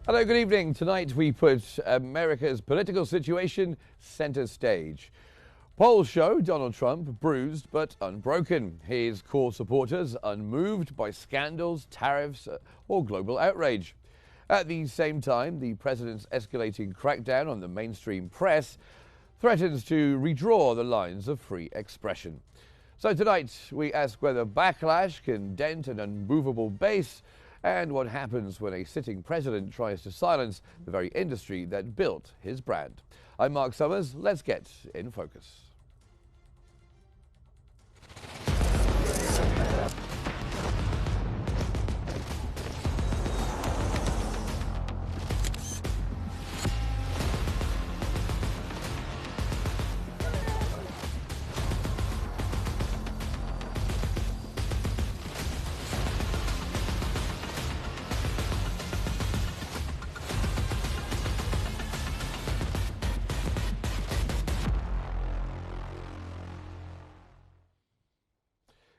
Hello, good evening. Tonight we put America's political situation center stage. Polls show Donald Trump bruised but unbroken. His core supporters unmoved by scandals, tariffs, or global outrage. At the same time, the president's escalating crackdown on the mainstream press threatens to redraw the lines of free expression. So tonight we ask whether backlash can dent an unmovable base, and what happens when a sitting president tries to silence the very industry that built his brand. I'm Mark Summers. Let's get in focus.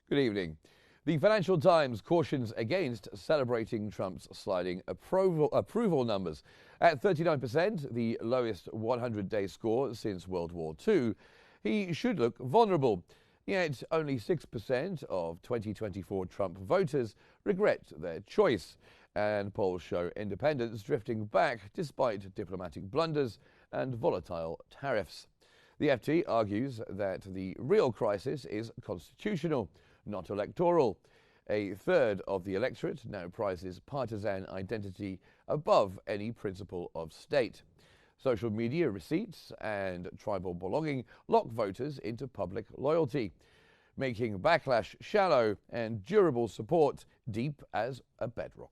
Good evening. The Financial Times cautions against celebrating Trump's sliding approval numbers. At 39%, the lowest 100-day score since World War II, he should look vulnerable. Yet only 6% of 2024 Trump voters regret their choice. And polls show independents drifting back despite diplomatic blunders and volatile tariffs. The FT argues that the real crisis is constitutional, not electoral. A third of the electorate now prizes partisan identity above any principle of state. Social media receipts and tribal belonging lock voters into public loyalty, making backlash shallow and durable support deep as a bedrock.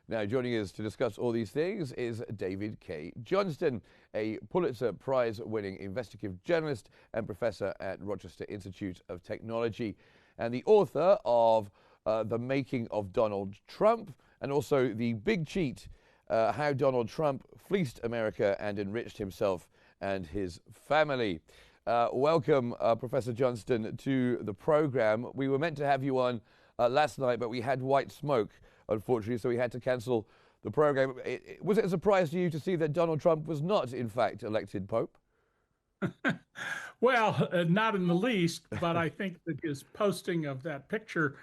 Now, joining us to discuss all these things is David K. Johnston, a Pulitzer Prize-winning investigative journalist and professor at Rochester Institute of Technology, and the author of The Making of Donald Trump, and also The Big Cheat, How Donald Trump Fleeced America and Enriched Himself and His Family. Welcome, Professor Johnston, to the program. We were meant to have you on last night, but we had white smoke, unfortunately, so we had to cancel the program. Was it a surprise to you to see that Donald Trump was not, in fact, elected Pope? Well, not in the least, but I think that his posting of that picture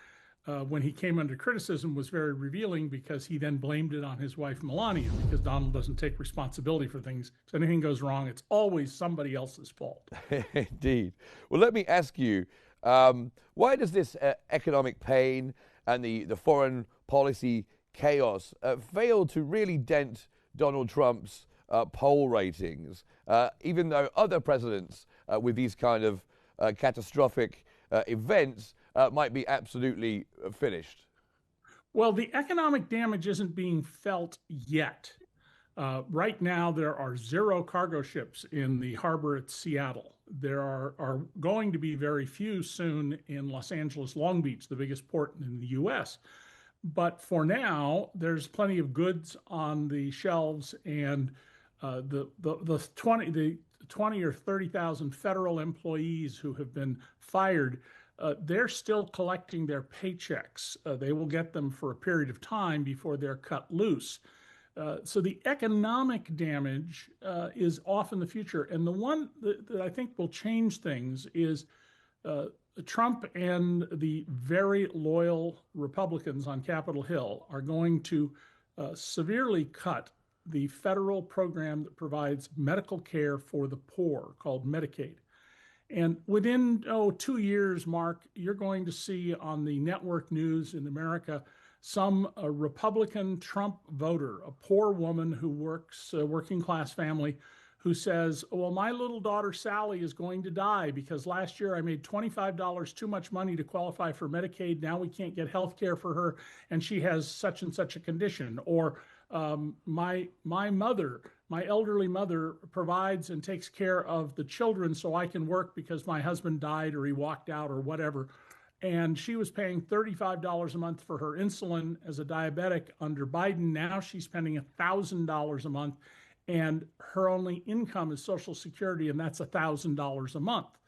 when he came under criticism was very revealing, because he then blamed it on his wife, Melania, because Donald doesn't take responsibility for things. If anything goes wrong, it's always somebody else's fault. Indeed. Well, let me ask you, why does this economic pain and the foreign policy chaos fail to really dent Donald Trump's poll ratings, even though other presidents with these kind of catastrophic events might be absolutely finished? Well, the economic damage isn't being felt yet. Right now, there are 0 cargo ships in the harbor at Seattle. There are going to be very few soon in Los Angeles, Long Beach, the biggest port in the U.S. But for now, there's plenty of goods on the shelves, and the 20 or 30,000 federal employees who have been fired, they're still collecting their paychecks. They will get them for a period of time before they're cut loose. So the economic damage is off in the future. And the one that I think will change things is Trump and the very loyal Republicans on Capitol Hill are going to severely cut the federal program that provides medical care for the poor, called Medicaid. And within 2 years, Mark, you're going to see on the network news in America some Republican Trump voter, a poor woman who works, a working class family, who says, well, my little daughter Sally is going to die because last year I made $25 too much money to qualify for Medicaid. Now we can't get health care for her, and she has such and such a condition. Or my mother, my elderly mother, provides and takes care of the children so I can work because my husband died or he walked out or whatever. And she was paying $35 a month for her insulin as a diabetic under Biden. Now she's spending $1,000 a month, and her only income is Social Security, and that's $1,000 a month.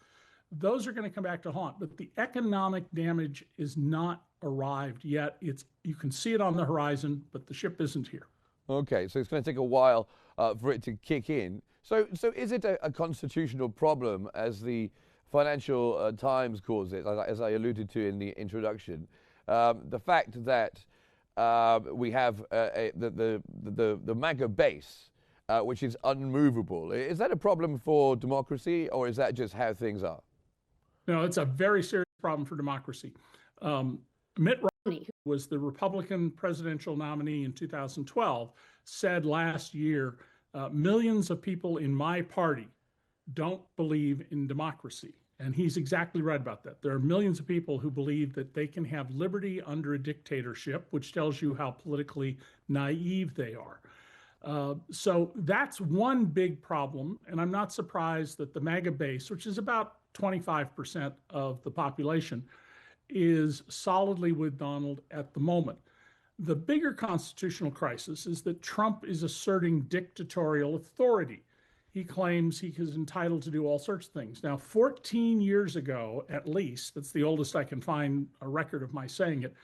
those are going to come back to haunt. But the economic damage is not arrived yet. You can see it on the horizon, but the ship isn't here. Okay, so it's going to take a while for it to kick in. So is it a constitutional problem, as the Financial Times calls it, as I alluded to in the introduction? The fact that we have the MAGA base, which is unmovable. Is that a problem for democracy, or is that just how things are? No, it's a very serious problem for democracy. Mitt Romney, who was the Republican presidential nominee in 2012, said last year, millions of people in my party don't believe in democracy. And he's exactly right about that. There are millions of people who believe that they can have liberty under a dictatorship, which tells you how politically naive they are. So that's one big problem. And I'm not surprised that the MAGA base, which is about 25% of the population, is solidly with Donald at the moment. The bigger constitutional crisis is that Trump is asserting dictatorial authority. He claims he is entitled to do all sorts of things. Now, 14 years ago, at least, that's the oldest I can find a record of my saying it,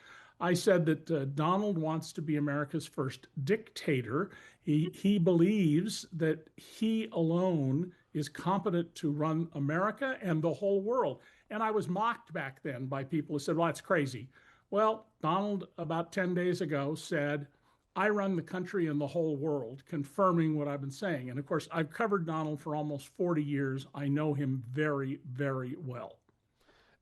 I said that Donald wants to be America's first dictator. He believes that he alone is competent to run America and the whole world. And I was mocked back then by people who said, well, that's crazy. Well, Donald, about 10 days ago, said, I run the country and the whole world, confirming what I've been saying. And of course, I've covered Donald for almost 40 years. I know him very, very well.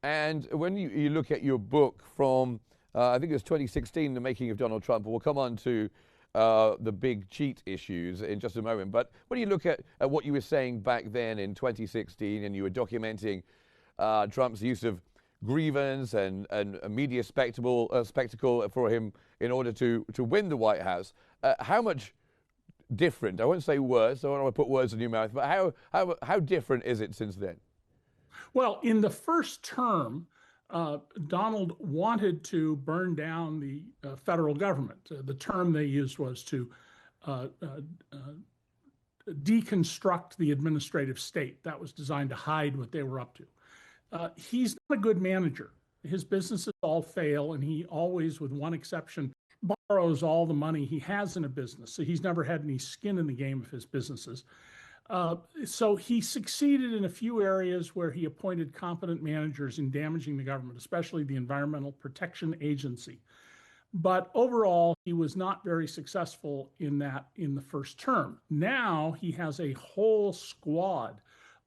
And when you look at your book from, I think it was 2016, The Making of Donald Trump, we'll come on to the big cheat issues in just a moment. But when you look at what you were saying back then in 2016, and you were documenting Trump's use of grievance and a media spectacle for him in order to win the White House, how much different, I won't say worse, I don't want to put words in your mouth, but how different is it since then? Well, in the first term, Donald wanted to burn down the federal government. The term they used was to deconstruct the administrative state. That was designed to hide what they were up to. He's not a good manager. His businesses all fail, and he always, with one exception, borrows all the money he has in a business. So he's never had any skin in the game of his businesses. So he succeeded in a few areas where he appointed competent managers in damaging the government, especially the Environmental Protection Agency. But overall, he was not very successful in that in the first term. Now he has a whole squad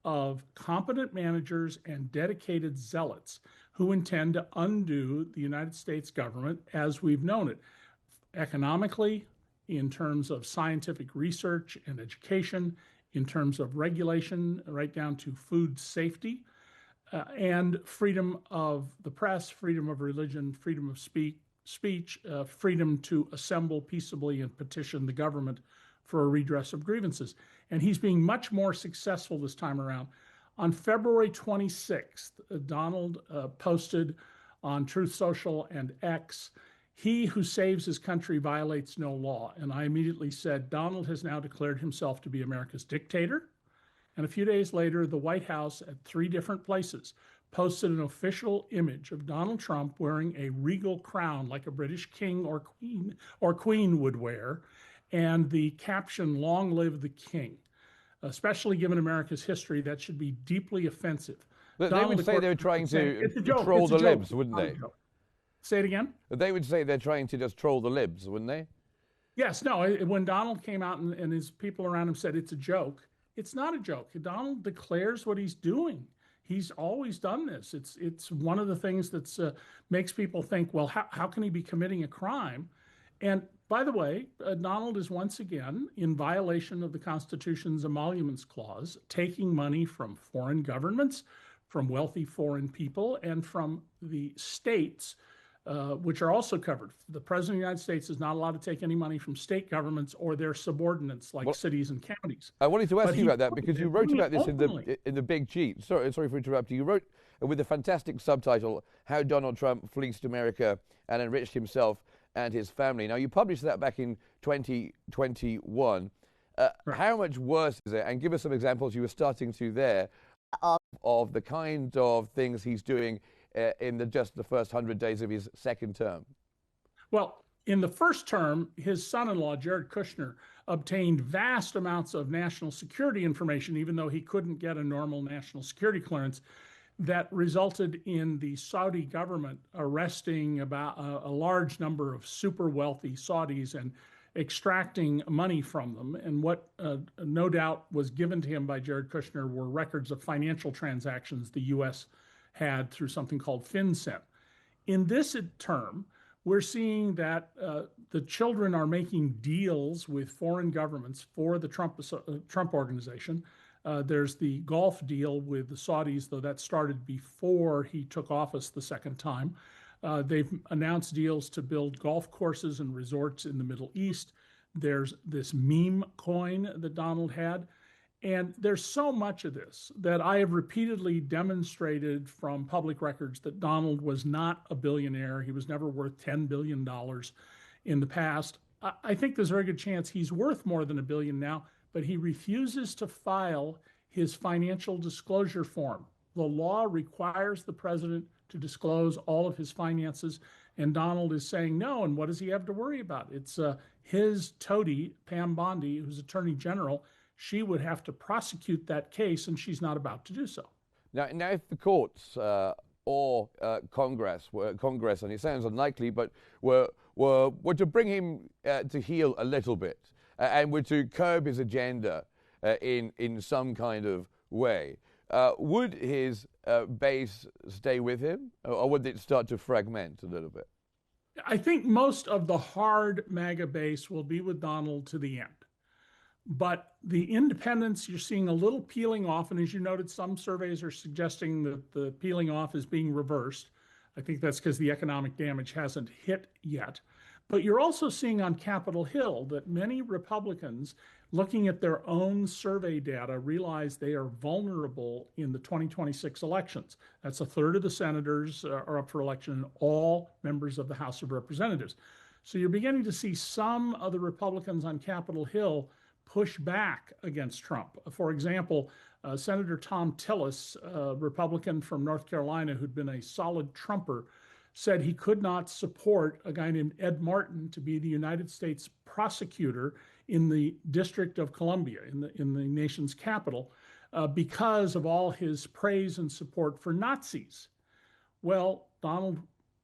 of competent managers and dedicated zealots who intend to undo the United States government as we've known it, economically, in terms of scientific research and education, in terms of regulation, right down to food safety, and freedom of the press, freedom of religion, freedom of speech, freedom to assemble peaceably and petition the government for a redress of grievances. And he's being much more successful this time around. On February 26th, Donald posted on Truth Social and X, "He who saves his country violates no law." And I immediately said, Donald has now declared himself to be America's dictator. And a few days later, the White House at 3 different places posted an official image of Donald Trump wearing a regal crown like a British king or queen would wear, and the caption, "Long live the king." Especially given America's history, that should be deeply offensive. They would say they were trying to troll the libs, wouldn't they? Say it again? They would say they're trying to just troll the libs, wouldn't they? Yes, no. When Donald came out and his people around him said it's a joke, it's not a joke. Donald declares what he's doing. He's always done this. It's one of the things that makes people think, well, how can he be committing a crime? And by the way, Donald is once again in violation of the Constitution's Emoluments Clause, taking money from foreign governments, from wealthy foreign people, and from the states, which are also covered. The President of the United States is not allowed to take any money from state governments or their subordinates, like cities and counties. I wanted to ask you about that because you wrote about this in the Big Cheat. Sorry for interrupting. You wrote with a fantastic subtitle, "How Donald Trump Fleeced America and Enriched Himself and His Family." Now, you published that back in 2021. Right. How much worse is it? And give us some examples, you were starting to there, of of the kind of things he's doing in just the first 100 days of his second term? Well, in the first term, his son-in-law, Jared Kushner, obtained vast amounts of national security information, even though he couldn't get a normal national security clearance, that resulted in the Saudi government arresting about a large number of super wealthy Saudis and extracting money from them. And what no doubt was given to him by Jared Kushner were records of financial transactions the U.S. had through something called FinCEN. In this term, we're seeing that the children are making deals with foreign governments for the Trump organization. There's the Gulf deal with the Saudis, though that started before he took office the second time. They've announced deals to build golf courses and resorts in the Middle East. There's this meme coin that Donald had. And there's so much of this that I have repeatedly demonstrated from public records that Donald was not a billionaire. He was never worth $10 billion in the past. I think there's a very good chance he's worth more than $1 billion now, but he refuses to file his financial disclosure form. The law requires the president to disclose all of his finances, and Donald is saying no, and what does he have to worry about? It's his toady, Pam Bondi, who's Attorney General. She would have to prosecute that case, and she's not about to do so. Now if the courts or Congress, and it sounds unlikely, but were to bring him to heel a little bit and were to curb his agenda in some kind of way, would his base stay with him, or would it start to fragment a little bit? I think most of the hard MAGA base will be with Donald to the end. But the independents, you're seeing a little peeling off. And as you noted, some surveys are suggesting that the peeling off is being reversed. I think that's because the economic damage hasn't hit yet. But you're also seeing on Capitol Hill that many Republicans, looking at their own survey data, realize they are vulnerable in the 2026 elections. That's a third of the senators are up for election, and all members of the House of Representatives. So you're beginning to see some of the Republicans on Capitol Hill push back against Trump. For example, Senator Tom Tillis, a Republican from North Carolina who'd been a solid Trumper, said he could not support a guy named Ed Martin to be the United States prosecutor in the District of Columbia, in the nation's capital, because of all his praise and support for Nazis. Well, Donald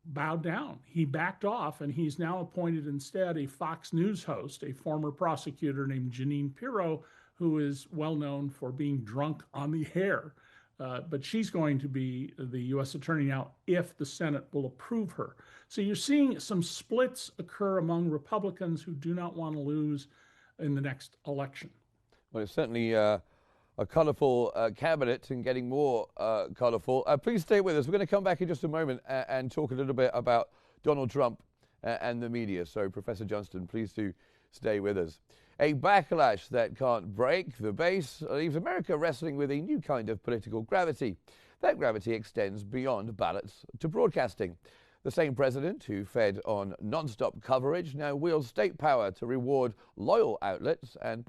bowed down. He backed off, and he's now appointed instead a Fox News host, a former prosecutor named Jeanine Pirro, who is well known for being drunk on the hair. But she's going to be the U.S. attorney now if the Senate will approve her. So you're seeing some splits occur among Republicans who do not want to lose in the next election. Well, it's certainly a colourful cabinet and getting more colourful. Please stay with us. We're going to come back in just a moment and talk a little bit about Donald Trump and the media. So, Professor Johnston, please do stay with us. A backlash that can't break the base leaves America wrestling with a new kind of political gravity. That gravity extends beyond ballots to broadcasting. The same president who fed on non-stop coverage now wields state power to reward loyal outlets and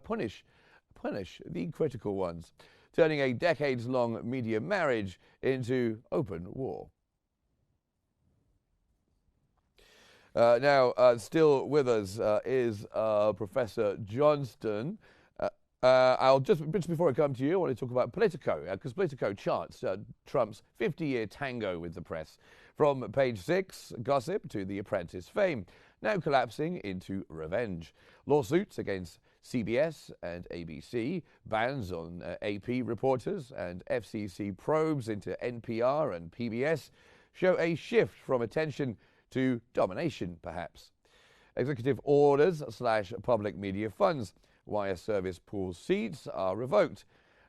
punish the critical ones, turning a decades-long media marriage into open war. Still with us is Professor Johnston. Just before I come to you, I want to talk about Politico, because Politico charts Trump's 50-year tango with the press, from Page 6 gossip to The Apprentice fame, now collapsing into revenge. Lawsuits against CBS and ABC, bans on AP reporters, and FCC probes into NPR and PBS show a shift from attention to domination, perhaps. Executive orders / public media funds, wire service pool seats are revoked,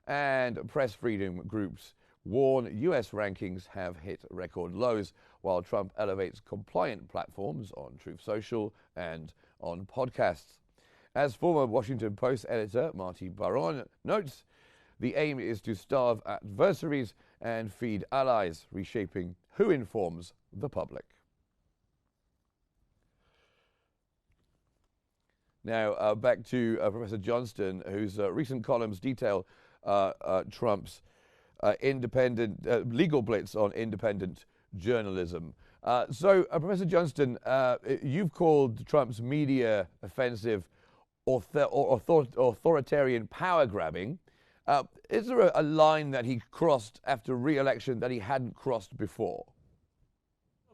and press freedom groups warn U.S. rankings have hit record lows, while Trump elevates compliant platforms on Truth Social and on podcasts. As former Washington Post editor Marty Baron notes, the aim is to starve adversaries and feed allies, reshaping who informs the public. Now, back to Professor Johnston, whose recent columns detail Trump's independent legal blitz on independent journalism. Professor Johnston, you've called Trump's media offensive authoritarian power grabbing. Is there a line that he crossed after re-election that he hadn't crossed before?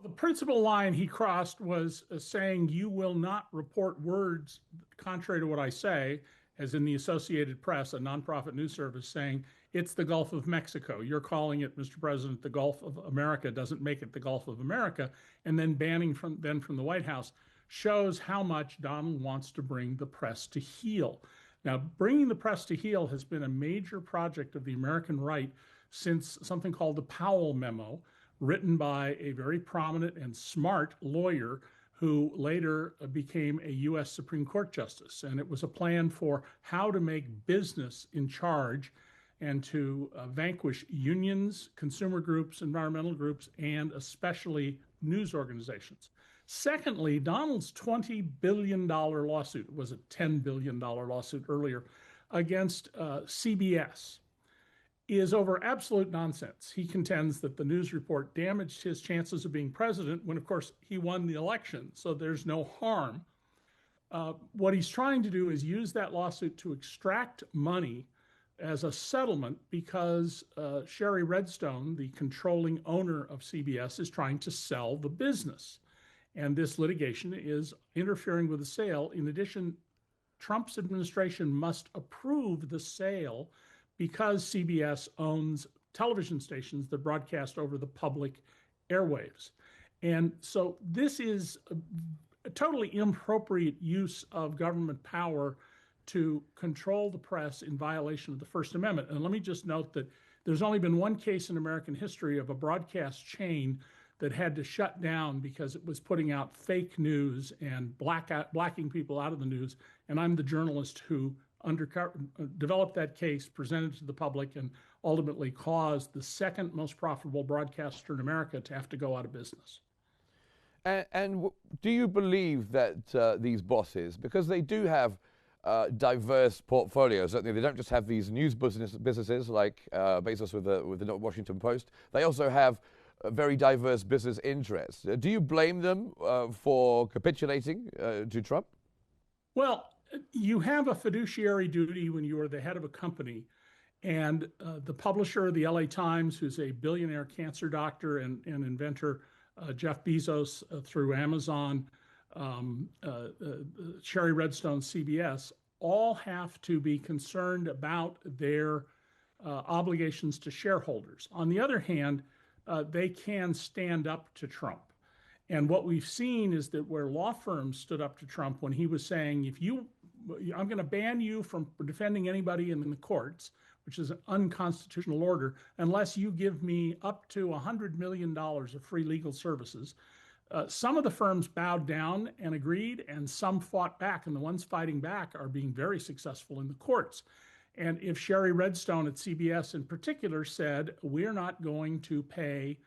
The principal line he crossed was saying, "You will not report words contrary to what I say," as in the Associated Press, a nonprofit news service, saying, "It's the Gulf of Mexico. You're calling it, Mr. President, the Gulf of America doesn't make it the Gulf of America," and then banning from the White House, shows how much Donald wants to bring the press to heel. Now, bringing the press to heel has been a major project of the American right since something called the Powell Memo, written by a very prominent and smart lawyer who later became a U.S. Supreme Court justice. And it was a plan for how to make business in charge and to vanquish unions, consumer groups, environmental groups, and especially news organizations. Secondly, Donald's $20 billion lawsuit, was a $10 billion lawsuit earlier, against CBS, is over absolute nonsense. He contends that the news report damaged his chances of being president when, of course, he won the election, so there's no harm. What he's trying to do is use that lawsuit to extract money as a settlement because Sherry Redstone, the controlling owner of CBS, is trying to sell the business. And this litigation is interfering with the sale. In addition, Trump's administration must approve the sale because CBS owns television stations that broadcast over the public airwaves. And so this is a totally inappropriate use of government power to control the press in violation of the First Amendment. And let me just note that there's only been one case in American history of a broadcast chain that had to shut down because it was putting out fake news and blacking people out of the news. And I'm the journalist who developed that case, presented to the public, and ultimately caused the second most profitable broadcaster in America to have to go out of business. And do you believe that these bosses, because they do have diverse portfolios, don't they? They don't just have these news businesses like Bezos with the Washington Post. They also have very diverse business interests. Do you blame them for capitulating to Trump? Well, you have a fiduciary duty when you are the head of a company. And the publisher of the LA Times, who's a billionaire cancer doctor and inventor, Jeff Bezos through Amazon, Sherry Redstone, CBS, all have to be concerned about their obligations to shareholders. On the other hand, they can stand up to Trump. And what we've seen is that where law firms stood up to Trump when he was saying, I'm going to ban you from defending anybody in the courts, which is an unconstitutional order, unless you give me up to $100 million of free legal services. Some of the firms bowed down and agreed, and some fought back, and the ones fighting back are being very successful in the courts. And if Sherry Redstone at CBS in particular said, we're not going to pay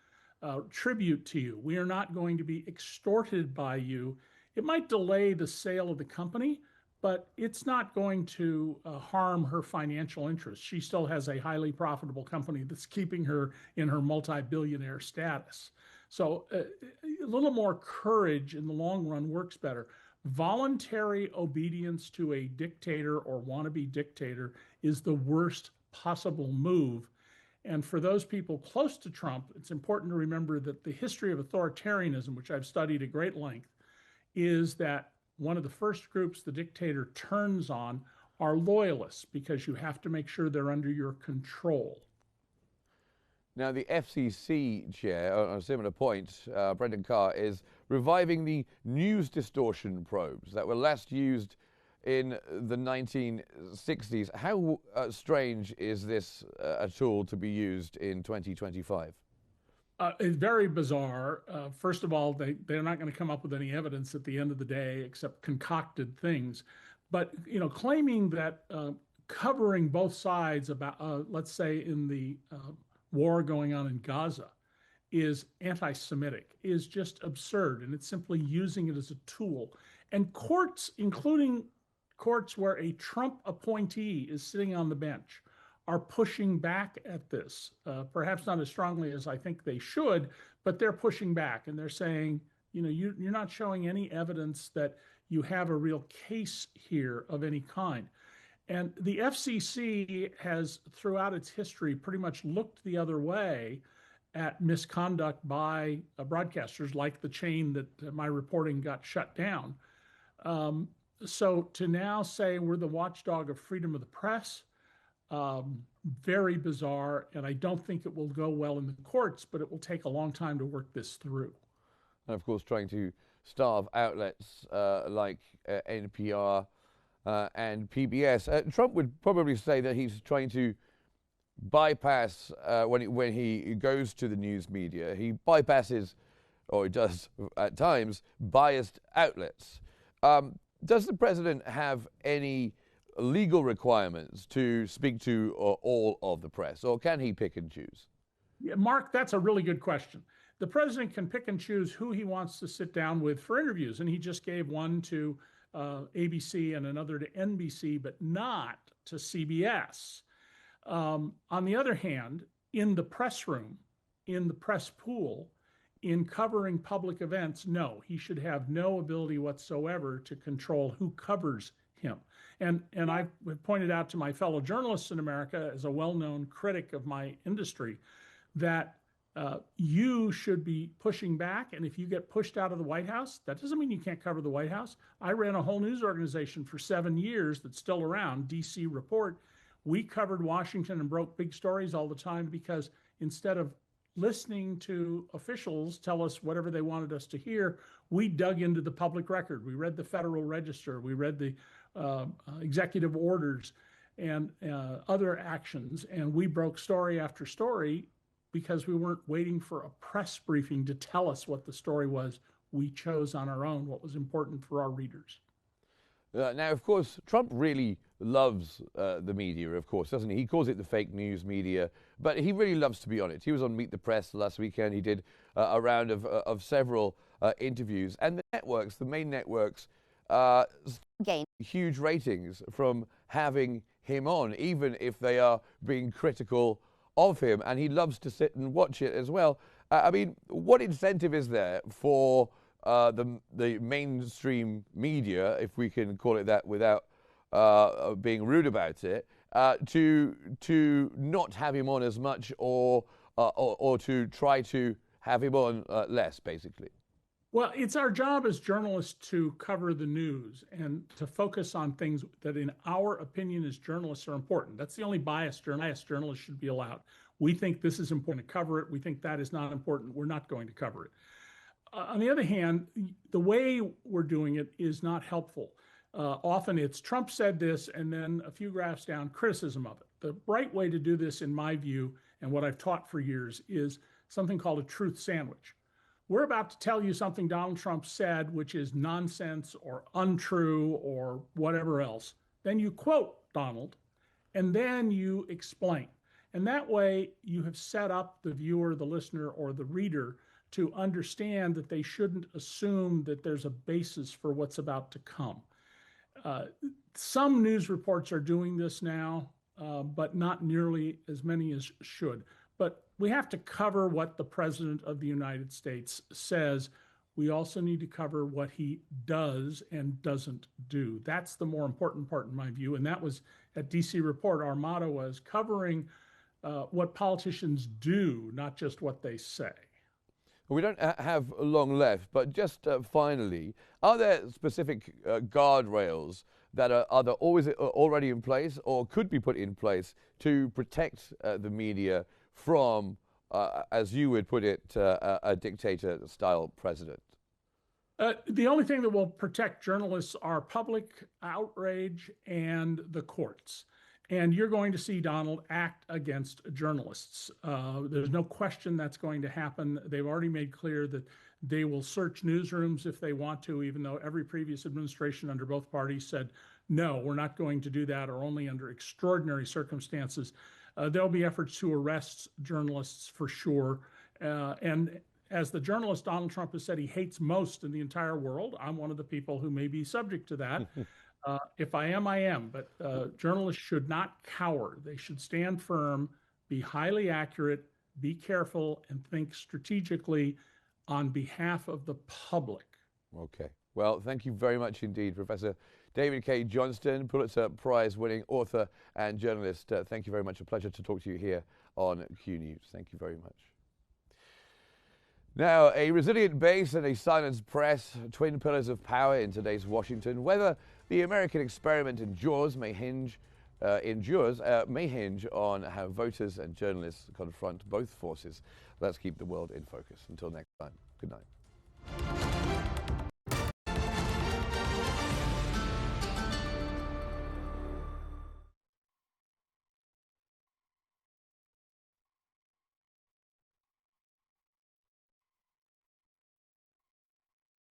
tribute to you, we are not going to be extorted by you, it might delay the sale of the company, but it's not going to harm her financial interests. She still has a highly profitable company that's keeping her in her multi-billionaire status. So a little more courage in the long run works better. Voluntary obedience to a dictator or wannabe dictator is the worst possible move. And for those people close to Trump, it's important to remember that the history of authoritarianism, which I've studied at great length, is that one of the first groups the dictator turns on are loyalists, because you have to make sure they're under your control. Now, the FCC chair, on a similar point, Brendan Carr, is reviving the news distortion probes that were last used in the 1960s. How strange is this a tool to be used in 2025? It's very bizarre. First of all, they're not going to come up with any evidence at the end of the day except concocted things. But claiming that covering both sides about, let's say, in the war going on in Gaza, is anti-Semitic is just absurd, and it's simply using it as a tool. And courts, including courts where a Trump appointee is sitting on the bench, are pushing back at this, perhaps not as strongly as I think they should, but they're pushing back and they're saying, you're not showing any evidence that you have a real case here of any kind. And the FCC has, throughout its history, pretty much looked the other way at misconduct by broadcasters, like the chain that my reporting got shut down. So to now say we're the watchdog of freedom of the press, very bizarre, and I don't think it will go well in the courts, but it will take a long time to work this through. And of course, trying to starve outlets like NPR and PBS. Trump would probably say that he's trying to bypass, when he goes to the news media, he bypasses, or he does at times, biased outlets. Does the president have any legal requirements to speak to all of the press, or can he pick and choose? Yeah, Mark, that's a really good question. The president can pick and choose who he wants to sit down with for interviews, and he just gave one to ABC and another to NBC, but not to CBS. On the other hand, in the press room, in the press pool, in covering public events, no, he should have no ability whatsoever to control who covers him. And I pointed out to my fellow journalists in America, as a well-known critic of my industry, that you should be pushing back. And if you get pushed out of the White House, that doesn't mean you can't cover the White House. I ran a whole news organization for 7 years that's still around, DC Report. We covered Washington and broke big stories all the time because instead of listening to officials tell us whatever they wanted us to hear, we dug into the public record. We read the Federal Register. We read the executive orders and other actions. And we broke story after story because we weren't waiting for a press briefing to tell us what the story was. We chose on our own what was important for our readers. Now, of course, Trump really loves the media, of course, doesn't he? He calls it the fake news media, but he really loves to be on it. He was on Meet the Press last weekend. He did a round of several interviews. And the networks, the main networks, gain huge ratings from having him on, even if they are being critical of him. And he loves to sit and watch it as well. I mean, what incentive is there for the mainstream media, if we can call it that without being rude about it, to not have him on as much, or to try to have him on less, basically? Well, it's our job as journalists to cover the news and to focus on things that, in our opinion as journalists, are important. That's the only biased journalists should be allowed. We think this is important to cover it. We think that is not important. We're not going to cover it. On the other hand, the way we're doing it is not helpful. Often it's Trump said this, and then a few graphs down, criticism of it. The right way to do this, in my view, and what I've taught for years, is something called a truth sandwich. We're about to tell you something Donald Trump said, which is nonsense or untrue or whatever else. Then you quote Donald, and then you explain. And that way you have set up the viewer, the listener, or the reader to understand that they shouldn't assume that there's a basis for what's about to come. Some news reports are doing this now, but not nearly as many as should. But we have to cover what the President of the United States says. We also need to cover what he does and doesn't do. That's the more important part, in my view. And that was at DC Report. Our motto was covering what politicians do, not just what they say. We don't have long left, but just finally, are there specific guardrails that are either always already in place or could be put in place to protect the media from, as you would put it, a dictator-style president? The only thing that will protect journalists are public outrage and the courts. And you're going to see Donald act against journalists. There's no question that's going to happen. They've already made clear that they will search newsrooms if they want to, even though every previous administration under both parties said, no, we're not going to do that, or only under extraordinary circumstances. There'll be efforts to arrest journalists for sure. And as the journalist Donald Trump has said he hates most in the entire world, I'm one of the people who may be subject to that. If I am, I am. But journalists should not cower. They should stand firm, be highly accurate, be careful, and think strategically on behalf of the public. Okay. Well, thank you very much indeed, Professor David K. Johnston, Pulitzer Prize-winning author and journalist. Thank you very much. A pleasure to talk to you here on Q News. Thank you very much. Now, a resilient base and a silenced press, twin pillars of power in today's Washington. Whether the American experiment endures may hinge on how voters and journalists confront both forces. Let's keep the world in focus. Until next time, good night.